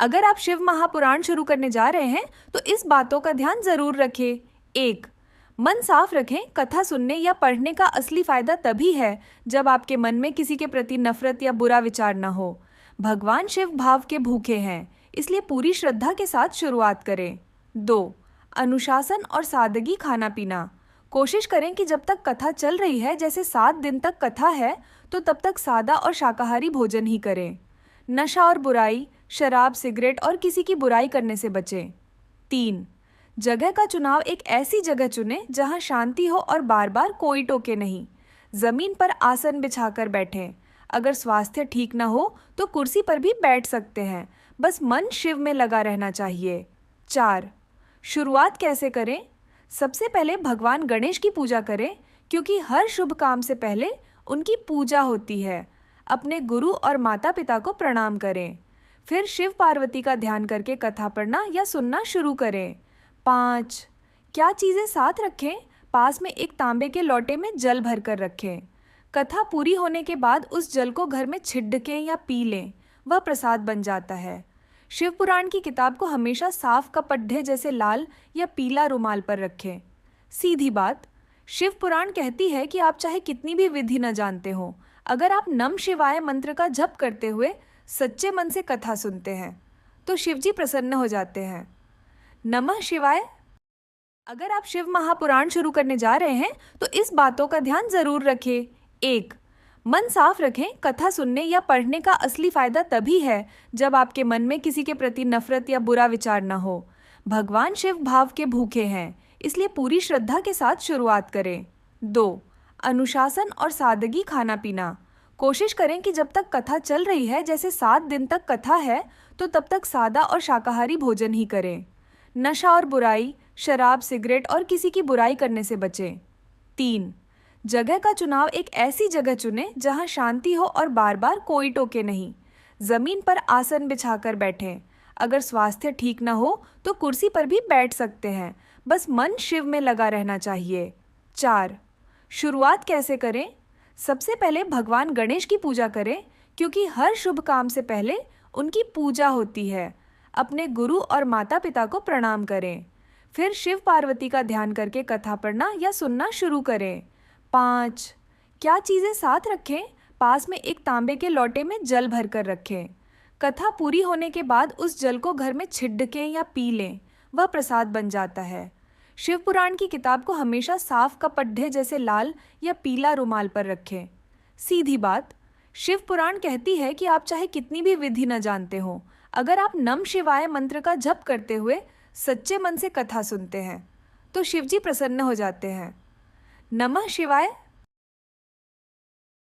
अगर आप शिव महापुराण शुरू करने जा रहे हैं तो इस बातों का ध्यान जरूर रखें। 1. मन साफ रखें। कथा सुनने या पढ़ने का असली फायदा तभी है जब आपके मन में किसी के प्रति नफरत या बुरा विचार न हो। भगवान शिव भाव के भूखे हैं, इसलिए पूरी श्रद्धा के साथ शुरुआत करें। 2. अनुशासन और सादगी खाना पीना। कोशिश करें कि जब तक कथा चल रही है, जैसे 7 दिन तक कथा है, तो तब तक सादा और शाकाहारी भोजन ही करें। नशा और बुराई, शराब, सिगरेट और किसी की बुराई करने से बचें। 3. जगह का चुनाव। एक ऐसी जगह चुनें जहां शांति हो और बार बार कोई टोके नहीं। जमीन पर आसन बिछाकर बैठें। अगर स्वास्थ्य ठीक ना हो तो कुर्सी पर भी बैठ सकते हैं, बस मन शिव में लगा रहना चाहिए। 4. शुरुआत कैसे करें? सबसे पहले भगवान गणेश की पूजा करें, क्योंकि हर शुभ काम से पहले उनकी पूजा होती है। अपने गुरु और माता पिता को प्रणाम करें। फिर शिव पार्वती का ध्यान करके कथा पढ़ना या सुनना शुरू करें। 5. क्या चीज़ें साथ रखें? पास में एक तांबे के लोटे में जल भर कर रखें। कथा पूरी होने के बाद उस जल को घर में छिड़कें या पी लें, वह प्रसाद बन जाता है। शिव पुराण की किताब को हमेशा साफ कपड्ढे जैसे लाल या पीला रुमाल पर रखें। सीधी बात, शिव पुराण कहती है कि आप चाहे कितनी भी विधि न जानते हो, अगर आप नम शिवाय मंत्र का जप करते हुए सच्चे मन से कथा सुनते हैं तो शिवजी प्रसन्न हो जाते हैं। नमः शिवाय। अगर आप शिव महापुराण शुरू करने जा रहे हैं तो इस बातों का ध्यान जरूर रखें। 1. मन साफ रखें। कथा सुनने या पढ़ने का असली फायदा तभी है जब आपके मन में किसी के प्रति नफरत या बुरा विचार न हो। भगवान शिव भाव के भूखे हैं, इसलिए पूरी श्रद्धा के साथ शुरुआत करें। 2. अनुशासन और सादगी खाना पीना। कोशिश करें कि जब तक कथा चल रही है, जैसे 7 दिन तक कथा है, तो तब तक सादा और शाकाहारी भोजन ही करें। नशा और बुराई, शराब, सिगरेट और किसी की बुराई करने से बचें। 3. जगह का चुनाव। एक ऐसी जगह चुनें जहां शांति हो और बार बार कोई टोके नहीं। जमीन पर आसन बिछाकर बैठें। अगर स्वास्थ्य ठीक न हो तो कुर्सी पर भी बैठ सकते हैं, बस मन शिव में लगा रहना चाहिए। 4. शुरुआत कैसे करें? सबसे पहले भगवान गणेश की पूजा करें, क्योंकि हर शुभ काम से पहले उनकी पूजा होती है। अपने गुरु और माता पिता को प्रणाम करें। फिर शिव पार्वती का ध्यान करके कथा पढ़ना या सुनना शुरू करें। 5. क्या चीज़ें साथ रखें? पास में एक तांबे के लोटे में जल भर कर रखें। कथा पूरी होने के बाद उस जल को घर में छिड़कें या पी लें, वह प्रसाद बन जाता है। शिव पुराण की किताब को हमेशा साफ कपड्ढे जैसे लाल या पीला रुमाल पर रखें। सीधी बात, शिव पुराण कहती है कि आप चाहे कितनी भी विधि न जानते हो, अगर आप नम शिवाय मंत्र का जप करते हुए सच्चे मन से कथा सुनते हैं तो शिवजी प्रसन्न हो जाते हैं। नमः शिवाय।